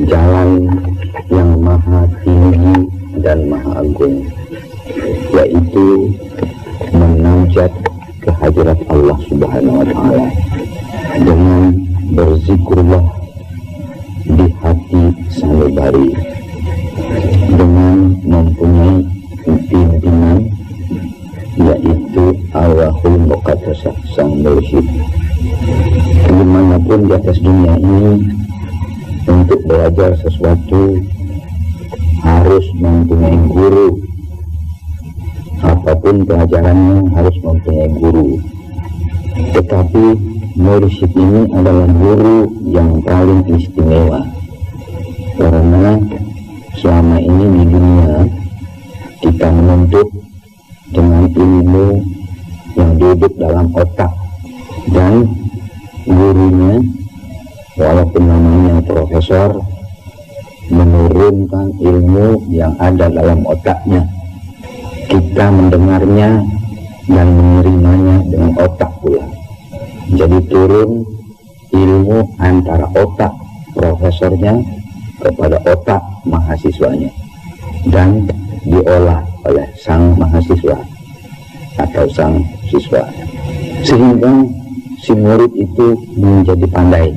jalan yang maha tinggi dan maha agung, yaitu menajat kehadirat Allah Subhanahu wa Ta'ala dengan berzikrullah di hati sanubari, dengan mempunyai pimpinan yaitu Allahul Muqaddasah, sang mursyid. Dimanapun di atas dunia ini, untuk belajar sesuatu harus mempunyai guru. Apapun pelajarannya harus mempunyai guru. Tetapi mursyid ini adalah guru yang paling istimewa, karena selama ini di dunia kita menuntut dengan ilmu yang duduk dalam otak, dan gurunya walaupun namanya profesor menurunkan ilmu yang ada dalam otaknya. Kita mendengarnya dan menerimanya dengan otak pula. Jadi turun ilmu antara otak profesornya kepada otak mahasiswanya, dan diolah oleh sang mahasiswa atau sang siswa, sehingga si murid itu menjadi pandai,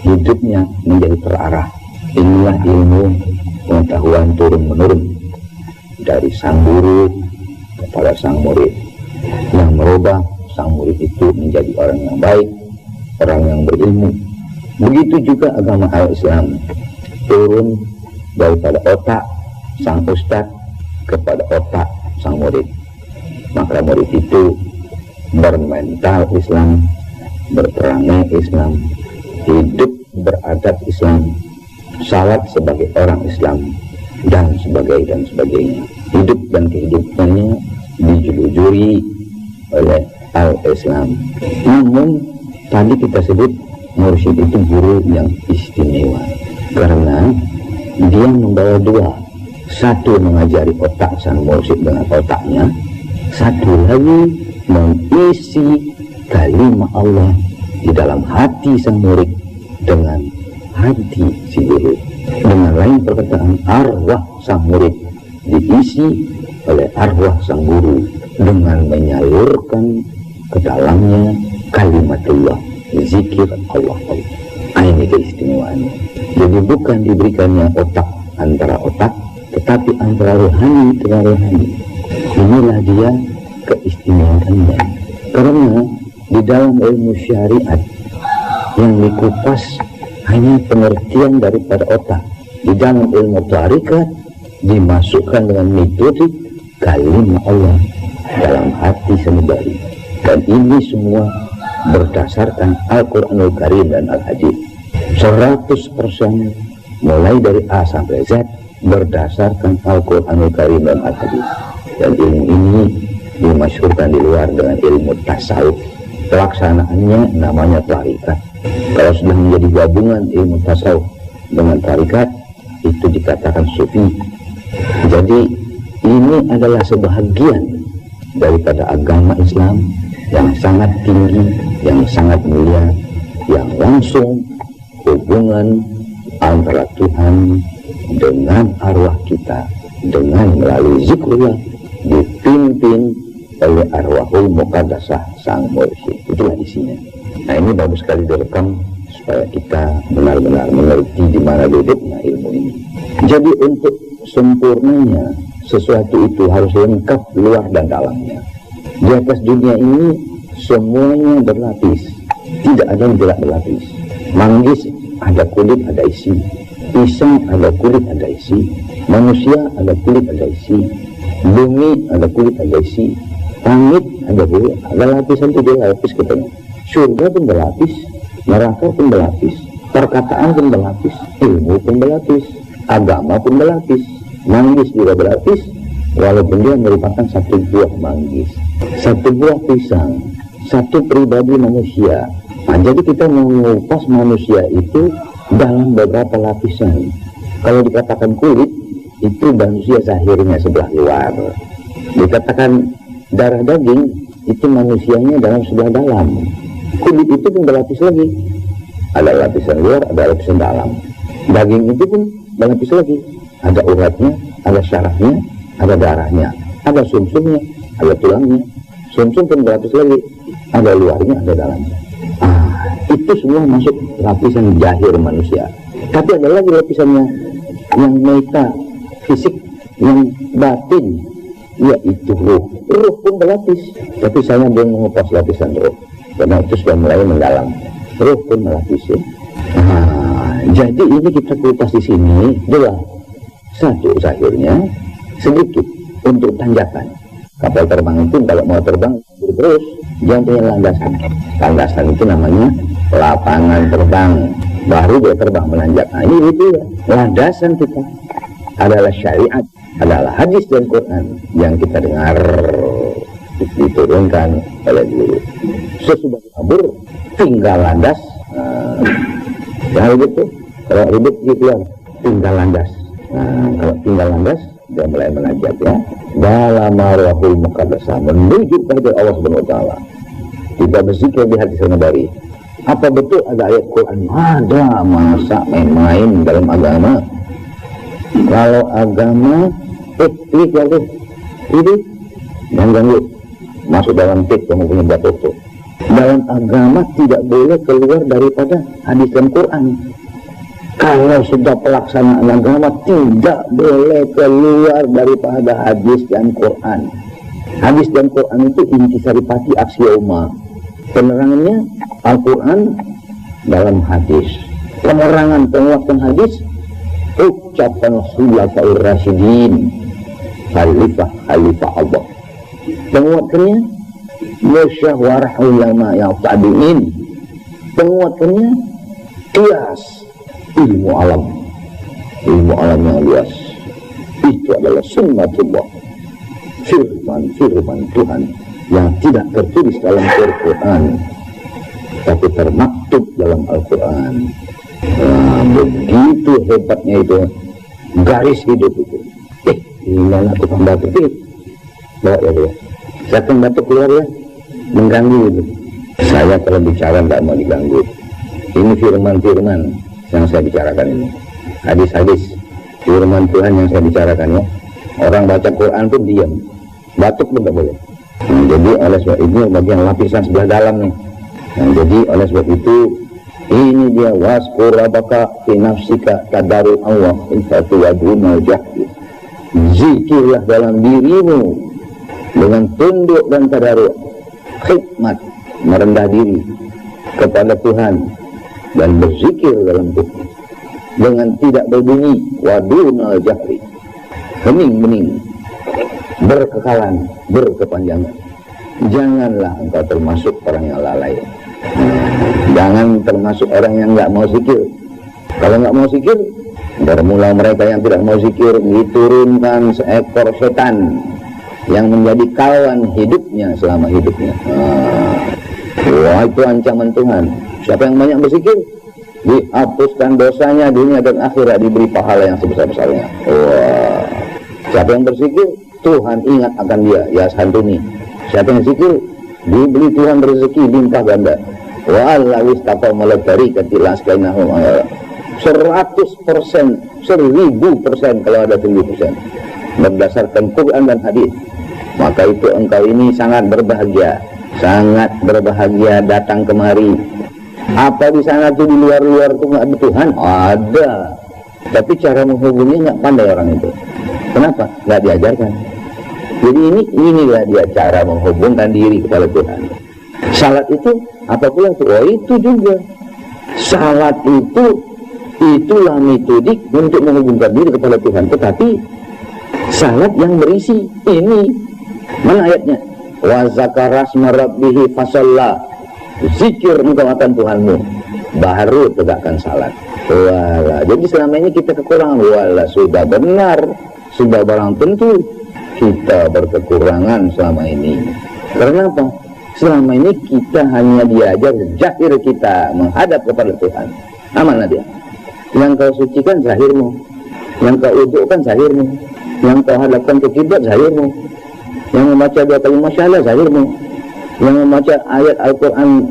hidupnya menjadi terarah. Inilah ilmu pengetahuan turun-menurun dari sang guru kepada sang murid, yang merubah sang murid itu menjadi orang yang baik, orang yang berilmu. Begitu juga agama al-Islam, turun daripada otak sang ustadz kepada otak sang murid. Maka murid itu bermental Islam, berperangai Islam, hidup beradab Islam, salat sebagai orang Islam, dan sebagainya. Hidup dan kehidupannya dijulujuri oleh al-Islam. Namun tadi kita sebut mursyid itu guru yang istimewa, karena dia membawa dua. Satu mengajari otak sang mursyid dengan otaknya, satu lagi mengisi kalimat Allah di dalam hati sang murid dengan hati si guru. Dengan lain perkataan, arwah sang murid diisi oleh arwah sang guru dengan menyalurkan ke dalamnya kalimatullah, zikir Allah. Ini keistimewaannya. Jadi bukan diberikannya otak antara otak, tetapi antara rohani dengan rohani. Inilah dia keistimewaannya. Karena di dalam ilmu syariat yang dikupas hanya pengertian daripada otak. Di dalam ilmu tarikat dimasukkan dengan metode kalimat Allah dalam hati sanubari. Dan ini semua berdasarkan Al-Quranul Karim dan Al-Hadis. 100% mulai dari A sampai Z berdasarkan Al-Quranul Karim dan Al-Hadis. Dan ilmu ini dimasyhurkan di luar dengan ilmu tasawuf. Pelaksanaannya namanya tarikat. Kalau sudah menjadi gabungan ilmu tasawuf dengan tarikat, itu dikatakan sufi. Jadi ini adalah sebahagian daripada agama Islam yang sangat tinggi, yang sangat mulia, yang langsung hubungan antara Tuhan dengan arwah kita, dengan melalui zikrullah, dipimpin oleh arwahul muqaddasah sang mursyid. Itulah isinya. Nah, ini bagus sekali direkam supaya kita benar-benar mengerti di mana duduknya ilmu ini. Jadi untuk sempurnanya sesuatu itu harus lengkap luar dan dalamnya. Di atas dunia ini semuanya berlapis, tidak ada yang tidak berlapis. Manggis ada kulit ada isi, pisang ada kulit ada isi, manusia ada kulit ada isi, bumi ada kulit ada isi, langit ada kulit, ada lapisan itu dia lapis katanya. Surga pun berlapis, neraka pun berlapis, perkataan pun berlapis, ilmu pun berlapis, agama pun berlapis, manggis juga berlapis, walaupun dia merupakan satu buah manggis, satu buah pisang, satu pribadi manusia. Nah, jadi kita mengupas manusia itu dalam beberapa lapisan. Kalau dikatakan kulit, itu manusia zahirnya sebelah luar. Dikatakan darah daging, itu manusianya dalam sebelah dalam. Kulit itu pun berlapis lagi. Ada lapisan luar, ada lapisan dalam. Daging itu pun berlapis lagi, ada uratnya, ada syarafnya, ada darahnya, ada sumsumnya, ada tulangnya. Sumsum pun berlapis lagi, ada luarnya, ada dalamnya. Itu semua masuk lapisan zahir manusia. Tapi ada lagi lapisannya yang meta, fisik, yang batin, yaitu ruh. Ruh pun berlapis, tapi saya belum mengupas lapisan ruh karena itu sudah mulai mendalam. Ruh pun melapis ya. Jadi ini kita kupas di sini dua, satu zahirnya sedikit untuk tanjakan. Kapal terbang itu kalau mau terbang terus jangan punya landasan. Landasan itu namanya lapangan terbang, baru dia terbang menanjak. Nah ini itu ya, landasan kita adalah syariat, adalah hadis dan Quran yang kita dengar diturunkan oleh guru. Sesudah kabur tinggal landas. Kalau gitu, kalau ribut gitu ya, tinggal landas. Kalau tinggal landas dia mulai menajat ya, dalam arwahul muqaddasah, menuju kepada Allah Subhanahu wa taala. Kita berzikir di hati sanubari. Apa betul ada ayat Quran? Ada, masa main-main dalam agama? Kalau agama ini jangan ganggu, masuk dalam tik kamu punya batu. Dalam agama tidak boleh keluar daripada hadis dan Quran. Kalau sudah pelaksanaan agama tidak boleh keluar daripada hadis dan Quran. Hadis dan Quran itu intisaripati aksioma. Penerangannya Al-Quran dalam hadis. Penerangan penguatan hadis ucapan Khulafaur Rasyidin, khalifah Allah. Penguatannya musyawarah ulama yang tabi'in. Penguatannya qiyas, ilmu alam yang luas. Itu adalah sunnatullah, firman Tuhan yang tidak tertulis dalam Al-Quran tapi termaktub dalam Al-Quran. Begitu hebatnya itu garis hidup itu. Gimana tukang batu itu? Bawa ya dia. Saya tukang batu keluar ya, mengganggu itu. Saya kalau bicara tidak mau diganggu. Ini firman-firman yang saya bicarakan ini. Hadis-hadis firman Tuhan yang saya bicarakan ya. Orang baca Quran pun diam, batuk pun tidak boleh. Jadi oleh sebab itu bagian lapisan sebelah dalam nih. Jadi oleh sebab itu ini dia waskur rabbaka fi nafsika tadarru Allah infatu waduna jahdi. Zikirlah dalam dirimu dengan tunduk dan tadarru, khidmat, merendah diri kepada Tuhan dan berzikir dalam Tuhan dengan tidak berbunyi, waduna jahri, hening-hening, berkekalan, berkepanjangan. Janganlah engkau termasuk orang yang lalai. Jangan termasuk orang yang nggak mau zikir. Kalau nggak mau zikir, bermula mereka yang tidak mau zikir diturunkan seekor setan yang menjadi kawan hidupnya selama hidupnya. Wah, itu ancaman Tuhan. Siapa yang banyak berzikir, dihapuskan dosanya dunia dan akhirat, diberi pahala yang sebesar-besarnya. Wah, siapa yang berzikir, Tuhan ingat akan dia, ya santuni. Siapa yang zikir, diberi Tuhan rezeki limpah ganda. Wa allawis taqamal barikati laskainahum 100%, 1000% kalau ada 1000% berdasarkan Quran dan hadis. Maka itu engkau ini sangat berbahagia datang kemari. Apa di sana tuh di luar tuh nggak ada Tuhan? Ada, tapi cara menghubunginya nggak pandai orang itu. Kenapa? Nggak diajarkan. Jadi inilah dia cara menghubungkan diri kepada Tuhan. Salat itu apa pula itu? Oh, itu juga. Salat itulah metodik untuk menghubungkan diri kepada Tuhan. Tetapi salat yang berisi ini, mana ayatnya? Wa zakara asma rabbihi fasalla. Zikir engkau akan Tuhanmu, baru tegakkan salat. Walah, jadi selama ini kita kekurangan. Walah, sudah benar, sudah barang tentu kita berkekurangan selama ini. Karena apa? Selama ini kita hanya diajar zahir kita menghadap kepada Tuhan. Amanah dia. Yang kau sucikan zahirmu, yang kau udukkan zahirmu, yang kau hadapkan ke kiblat zahirmu, yang membaca dua kalimat syahadat zahirmu, yang membaca ayat Al-Quran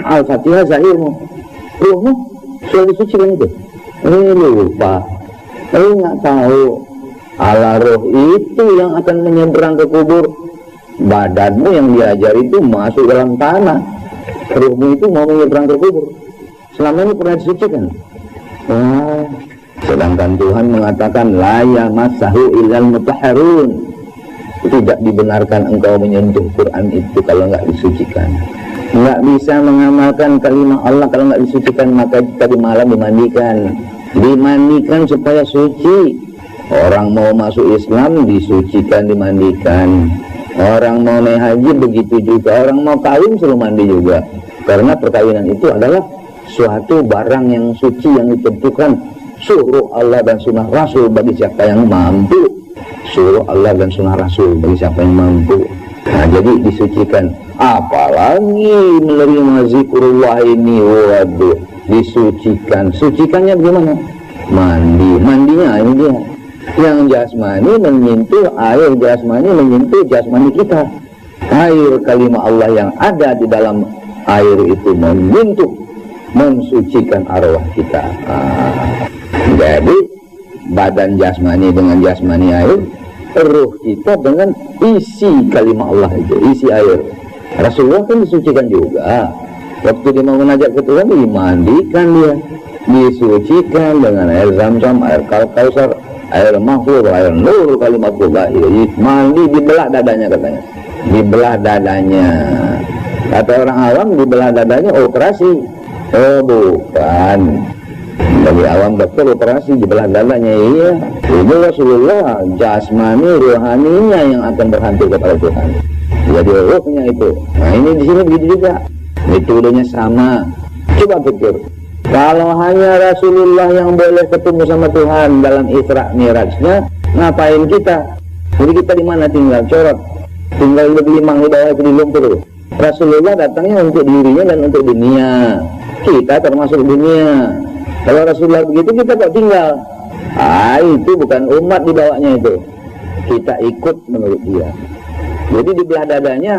Al-Fatihah zahirmu. Ruhmu sudah disucikan itu. lupa. Nggak tahu. Ala roh itu yang akan menyeberang ke kubur. Badanmu yang diajar itu masuk dalam tanah. Ruhmu itu mau menyeberang ke kubur. Selama ini pernah disucikan. Sedangkan Tuhan mengatakan la yamassahu illal mutahharun. Tidak dibenarkan engkau menyentuh Quran itu kalau nggak disucikan. Nggak bisa mengamalkan kalimat Allah kalau nggak disucikan. Maka tadi malam dimandikan supaya suci. Orang mau masuk Islam disucikan, dimandikan. Orang mau naik haji begitu juga. Orang mau kawin suruh mandi juga. Karena perkawinan itu adalah suatu barang yang suci yang ditentukan suruh Allah dan sunnah Rasul bagi siapa yang mampu. Suruh Allah dan sunnah Rasul bagi siapa yang mampu. Nah, jadi disucikan. Apalagi menerima zikrullah ini, waduh, disucikan. Sucikannya bagaimana? Mandinya ini dia. Yang jasmani menyentuh air jasmani, menyentuh jasmani kita. Air kalimat Allah yang ada di dalam air itu menyentuh, mensucikan arwah kita. Jadi badan jasmani dengan jasmani air, ruh kita dengan isi kalimat Allah itu, isi air. Rasulullah kan disucikan juga. Waktu dia mau menajak ke Tuhan, dimandikan dia, disucikan dengan air Zam-Zam, air Kausar, air Mahfuz, air Nur kalimatullah. Mandi dibelah dadanya katanya. Dibelah dadanya. Kata orang awam dibelah dadanya operasi. Oh bukan. Bagi awam dokter operasi dibelah dadanya. Iya. Ini Rasulullah jasmani rohaninya yang akan berhantu kepada Tuhan. Jadi rohnya itu. Nah ini di sini begitu juga. Metodenya sama. Coba pikir. Kalau hanya Rasulullah yang boleh ketemu sama Tuhan dalam Isra Mirajnya, ngapain kita? Jadi kita di mana tinggal? Corot. Tinggal di limang di bawah itu di lumpur. Rasulullah datangnya untuk dirinya dan untuk dunia. Kita termasuk dunia. Kalau Rasulullah begitu kita kok tinggal? Itu bukan umat dibawanya itu. Kita ikut menurut dia. Jadi di belah dadanya.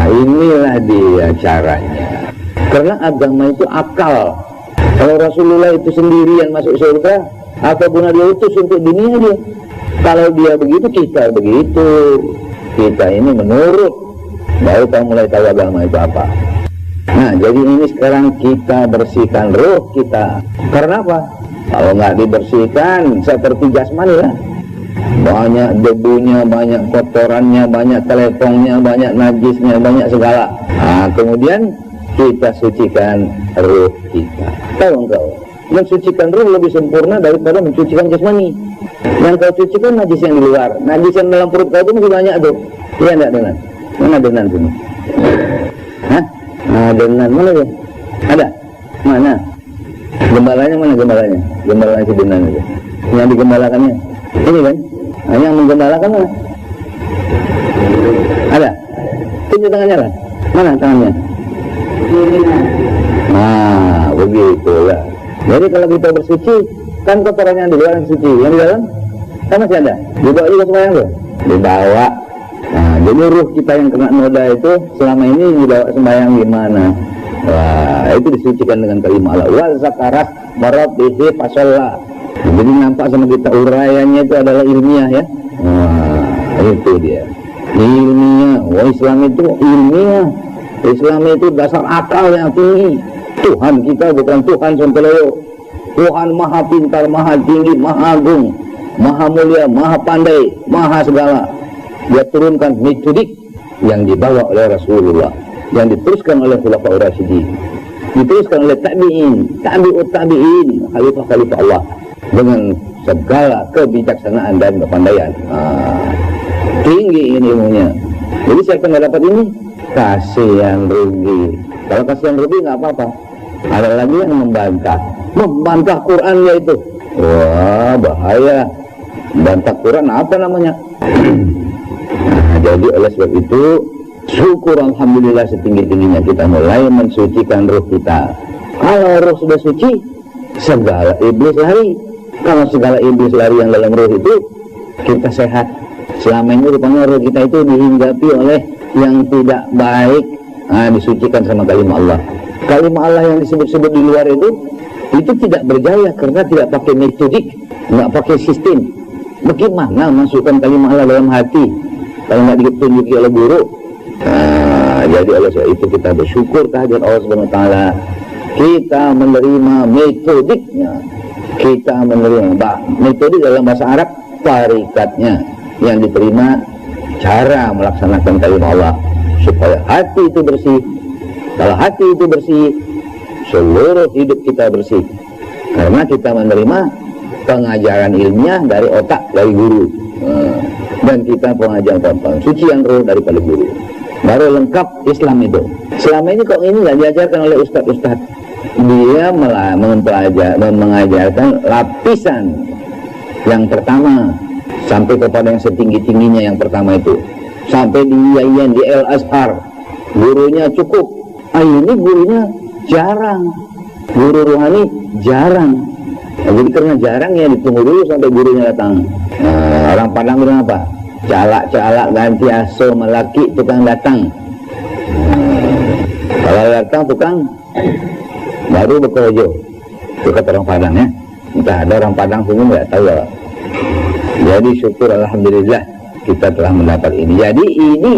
Inilah dia caranya. Karena agama itu akal. Kalau Rasulullah itu sendirian masuk surga, apa guna dia utus untuk dunia dia? Kalau dia begitu, kita begitu. Kita ini menurut. Baru kita mulai tahu agama itu apa. Nah, jadi ini sekarang kita bersihkan roh kita. Karena apa? Kalau nggak dibersihkan, seperti jasmani lah. Banyak debunya, banyak kotorannya, banyak telepongnya, banyak najisnya, banyak segala. Nah, kemudian kita sucikan ruh kita. Tahu engkau? Mensucikan ruh lebih sempurna daripada mensucikan jasmani. Yang kau sucikan najis yang di luar. Najis yang dalam perut kau itu masih banyak tuh. Iya enggak Denan? Mana Denan sini? Hah? Nah, Denan mana ya? Ada? Mana? Gembalanya mana gembalanya? Gembalanya si Denan itu. Yang digembalakannya. Ini kan? Nah, yang menggembalakan mana? Ada? Tunjuk tangannya lah. Mana tangannya? Nah, begitulah. Jadi kalau kita bersuci, kan kotoran yang di luar yang suci, yang di dalam kan masih ada. Dibawa juga sembahyang tuh? Dibawa. Nah, jadi ruh kita yang kena noda itu selama ini dibawa sembahyang gimana? Wah, itu disucikan dengan kalimat Allah. Wa zakarat marabbihi fasalla. Jadi nampak sama kita uraiannya itu adalah ilmiah ya. Wah, itu dia. Ilmiah. Wah, Islam itu ilmiah. Islam itu dasar akal yang tinggi. Tuhan kita bukan Tuhan sontoloyo. Tuhan maha pintar, maha tinggi, maha agung, maha mulia, maha pandai, maha segala. Dia turunkan metodik yang dibawa oleh Rasulullah, yang diteruskan oleh Khulafaur Rasyidin, diteruskan oleh tabi'ut tabi'in, khalifah-khalifah Allah dengan segala kebijaksanaan dan kepandaian. Tinggi ini ilmunya. Jadi siapa yang dapat ini? Kasihan rugi. Kalau kasihan rugi nggak apa-apa. Ada lagi yang membantah Qurannya itu. Wah, bahaya. Membantah Quran apa namanya? Nah, jadi oleh sebab itu syukur alhamdulillah setinggi-tingginya kita mulai mensucikan ruh kita. Kalau ruh sudah suci, segala iblis lari. Kalau segala iblis lari yang dalam ruh itu, kita sehat. Selama ini rupanya ruh kita itu dihinggapi oleh yang tidak baik. Nah, disucikan sama kalimat Allah. Kalimat Allah yang disebut-sebut di luar itu itu tidak berjaya karena tidak pakai metodik, nggak pakai sistem. Bagaimana masukkan kalimat Allah dalam hati kalau nggak ditunjuki oleh guru? Jadi oleh sebab itu kita bersyukur kehadirat Allah Subhanahu Wa Taala. Kita menerima metodiknya, kita menerima metodik dalam bahasa Arab tarikatnya yang diterima, cara melaksanakan kalimat Allah supaya hati itu bersih. Kalau hati itu bersih, seluruh hidup kita bersih karena kita menerima pengajaran ilmiah dari otak, dari guru, dan kita pengajaran sucian roh daripada guru. Baru lengkap Islam itu. Selama ini kok ini nggak diajarkan oleh ustadz-ustadz. Dia mengajarkan lapisan yang pertama sampai kepada yang setinggi-tingginya yang pertama itu. Sampai di Yayan, di El Azhar, gurunya cukup. Ini gurunya jarang. Guru rohani jarang. Jadi karena jarang ya ditunggu dulu sampai gurunya datang. Orang Padang bilang apa? Calak-calak ganti aso melaki tukang datang. Kalau datang tukang baru bekerja. Itu kata orang Padang ya. Entah ada orang Padang sini nggak tahu ya. Jadi syukur alhamdulillah kita telah mendapat ini. Jadi ini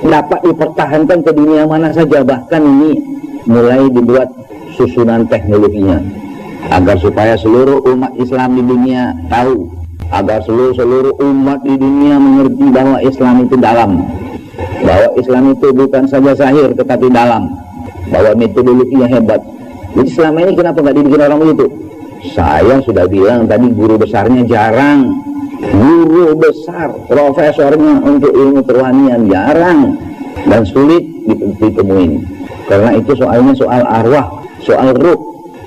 dapat dipertahankan ke dunia mana saja, bahkan ini mulai dibuat susunan teknologinya agar supaya seluruh umat Islam di dunia tahu, agar seluruh umat di dunia mengerti bahwa Islam itu dalam, bahwa Islam itu bukan saja zahir tetapi dalam, bahwa metodologinya hebat. Jadi selama ini kenapa nggak dibikin orang begitu? Saya sudah bilang tadi, guru besarnya jarang, guru besar profesornya untuk ilmu kerohanian jarang dan sulit ditemuin. Karena itu soalnya soal arwah, soal ruh,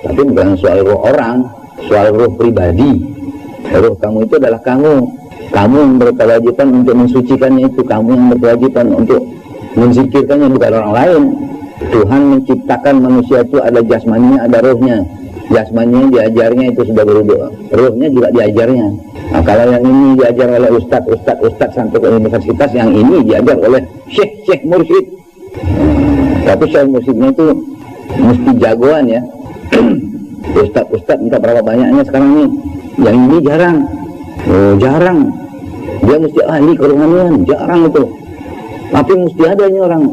tapi bukan soal ruh orang, soal ruh pribadi. Ruh kamu itu adalah kamu yang berkewajiban untuk mensucikannya, itu kamu yang berkewajiban untuk menzikirkannya, bukan orang lain. Tuhan menciptakan manusia itu ada jasmaninya, ada rohnya. Jasmaninya diajarnya itu sudah berubah, rohnya juga diajarnya. Nah, kalau yang ini diajar oleh ustadz sampai ke universitas, yang ini diajar oleh syekh mursyid. Tapi syekh mursyidnya itu mesti jagoan ya. Ustadz entah berapa banyaknya sekarang ini. Yang ini jarang. Jarang. Dia mesti ahli kerohanian, jarang itu. Tapi mesti adanya orang.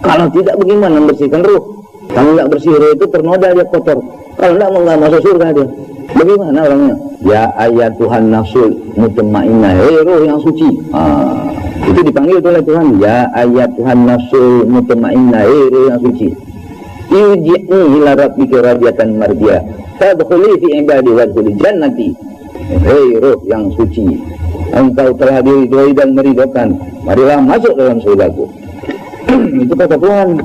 Kalau tidak bagaimana membersihkan ruh? Kalau nggak bersih ruh itu ternoda, dia kotor. Kalau nggak masuk surga dia. Bagaimana orangnya? Ya ayat Tuhan nafsul mutmainnah, ruh yang suci. Itu dipanggil oleh Tuhan. Ya ayat Tuhan nafsul mutmainnah, ruh yang suci. Irji'i ila rabbika radiyatan mardiyah. Fadkhuli fi ibadi wadkhuli jannati. Ruh yang suci, engkau telah diridhoi dan meridhokan, marilah masuk dalam surgaku. Itu kata Tuhan.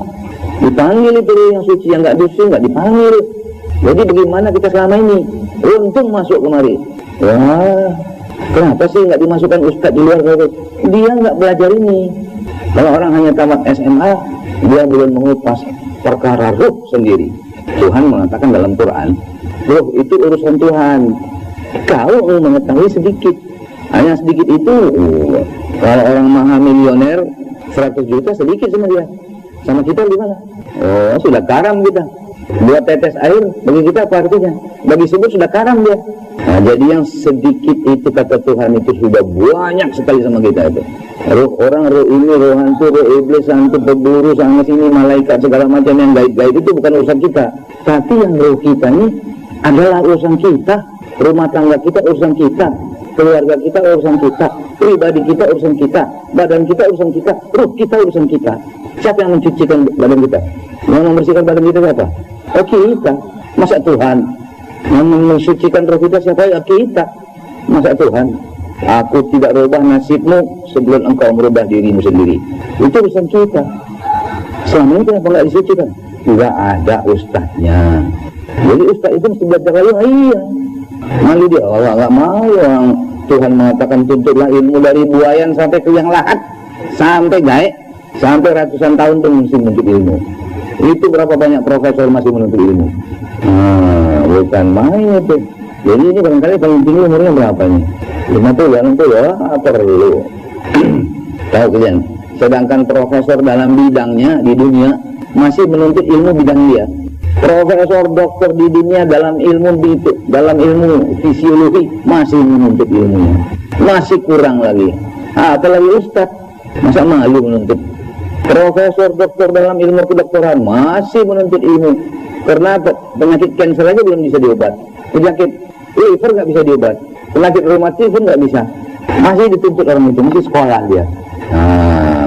Dipanggil itu ruh yang suci, yang nggak suci nggak dipanggil. Jadi bagaimana kita selama ini? Untung masuk kemari. Wah, kenapa sih nggak dimasukkan ustadz di luar itu? Dia nggak belajar ini. Kalau orang hanya tamat SMA, dia belum mengupas perkara ruh sendiri. Tuhan mengatakan dalam Quran, ruh itu urusan Tuhan. Kau mengetahui sedikit, hanya sedikit itu. Kalau orang maha milioner 100 juta sedikit sama dia. Sama kita gimana? Sudah karam kita. 2 tetes air bagi kita apa artinya? Bagi sebut sudah karam dia. Nah, jadi yang sedikit itu kata Tuhan itu sudah banyak sekali sama kita itu. Ruh orang, ruh ini, ruh hantu, ruh iblis, hantu berburu, sana sini, malaikat, segala macam yang gaib-gaib itu bukan urusan kita. Tapi yang ruh kita ini adalah urusan kita. Rumah tangga kita urusan kita, keluarga kita urusan kita, pribadi kita urusan kita, badan kita urusan kita, ruh kita urusan kita. Siapa yang mencucikan badan kita? Yang membersihkan badan kita siapa? Kita. Masa Tuhan? Yang mensucikan roh kita siapa? Kita. Masa Tuhan? Aku tidak rubah nasibmu sebelum engkau merubah dirimu sendiri. Itu urusan kita. Selama ini kenapa nggak disucikan? Tidak ada ustadznya. Jadi ustadz itu mesti belajar lalu. Iya. Malu dia, Allah nggak mau yang Tuhan mengatakan tuntutlah ilmu dari buayan sampai ke yang lahat, sampai gaek, sampai ratusan tahun pun mesti menuntut ilmu. Itu berapa banyak profesor masih menuntut ilmu? Bukan main itu. Jadi ini barangkali paling tinggi umurnya berapa nih? 50 ya, perlu. Tahu kalian? Sedangkan profesor dalam bidangnya di dunia masih menuntut ilmu bidang dia. Profesor doktor di dunia dalam ilmu fisiologi masih menuntut ilmunya, masih kurang lagi. Apalagi ustadz, masa malu menuntut. Profesor doktor dalam ilmu kedokteran masih menuntut ilmu. Karena penyakit kanker aja belum bisa diobat, penyakit liver nggak bisa diobat, penyakit reumatis pun nggak bisa, masih dituntut orang itu, masih sekolah dia.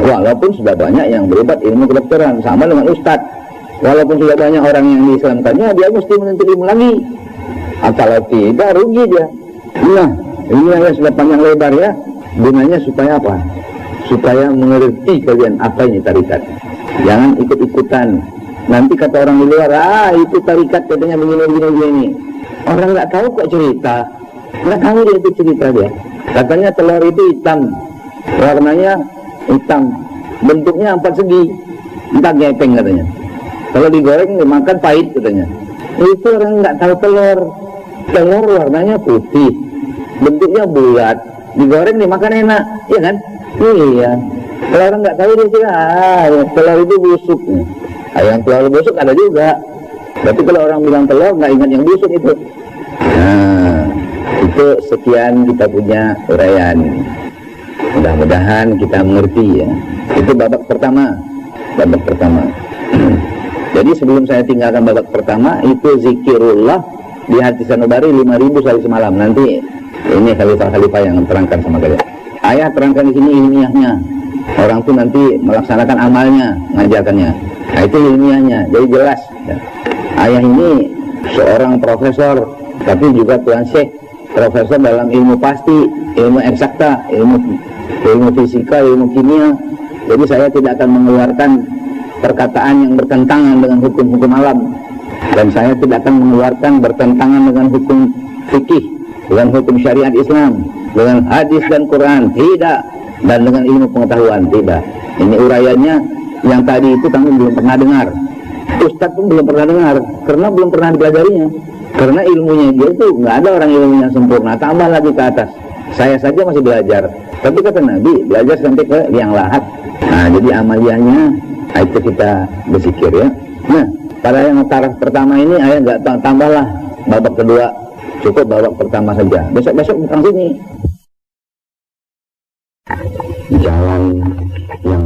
Walaupun sudah banyak yang berobat ilmu kedokteran, sama dengan ustadz. Walaupun sudah banyak orang yang diislamkannya, dia mesti menuntut ilmu lagi. Kalau tidak, rugi dia. Nah, ini yang sudah panjang lebar ya. Gunanya supaya apa? Supaya mengerti kalian apa ini tarikat. Jangan ikut-ikutan. Nanti kata orang di luar, itu tarikat katanya begini. Orang nggak tahu kok cerita. Nggak tahu dia itu cerita dia. Katanya telur itu hitam. Warnanya hitam. Bentuknya 4 segi. Entah gepeng katanya. Kalau digoreng dimakan pahit katanya. Itu orang nggak tahu telur. Telur warnanya putih, bentuknya bulat, digoreng dimakan enak, ya kan? Iya. Kalau orang nggak tahu dia kira telur itu busuk. Yang telur busuk ada juga. Berarti kalau orang bilang telur nggak ingat yang busuk itu. Nah, itu sekian kita punya uraian. Mudah-mudahan kita mengerti ya. Itu babak pertama. Babak pertama. Jadi sebelum saya tinggalkan babak pertama, itu zikirullah di hati sanubari 5.000 sehari semalam. Nanti ini khalifah-khalifah yang terangkan sama kalian. Ayah terangkan di sini ilmiahnya. Orang tuh nanti melaksanakan amalnya, ngajarkannya. Nah itu ilmiahnya, jadi jelas. Ayah ini seorang profesor, tapi juga tuan syekh, profesor dalam ilmu pasti, ilmu eksakta, ilmu fisika, ilmu kimia. Jadi saya tidak akan mengeluarkan perkataan yang bertentangan dengan hukum-hukum alam, dan saya tidak akan mengeluarkan bertentangan dengan hukum fikih, dengan hukum syariat Islam, dengan hadis dan Quran, tidak, dan dengan ilmu pengetahuan, tidak. Ini uraiannya yang tadi itu kami belum pernah dengar, Ustadz pun belum pernah dengar, karena belum pernah dipelajarinya, karena ilmunya dia itu nggak ada orang ilmunya sempurna, tambah lagi ke atas. Saya saja masih belajar, tapi kata Nabi belajar sampai ke yang lahat. Nah jadi amaliyahnya itu kita berzikir ya. Nah, pada yang taraf pertama ini ayah nggak tambahlah babak kedua, cukup babak pertama saja. Besok bukan sini. Jalan yang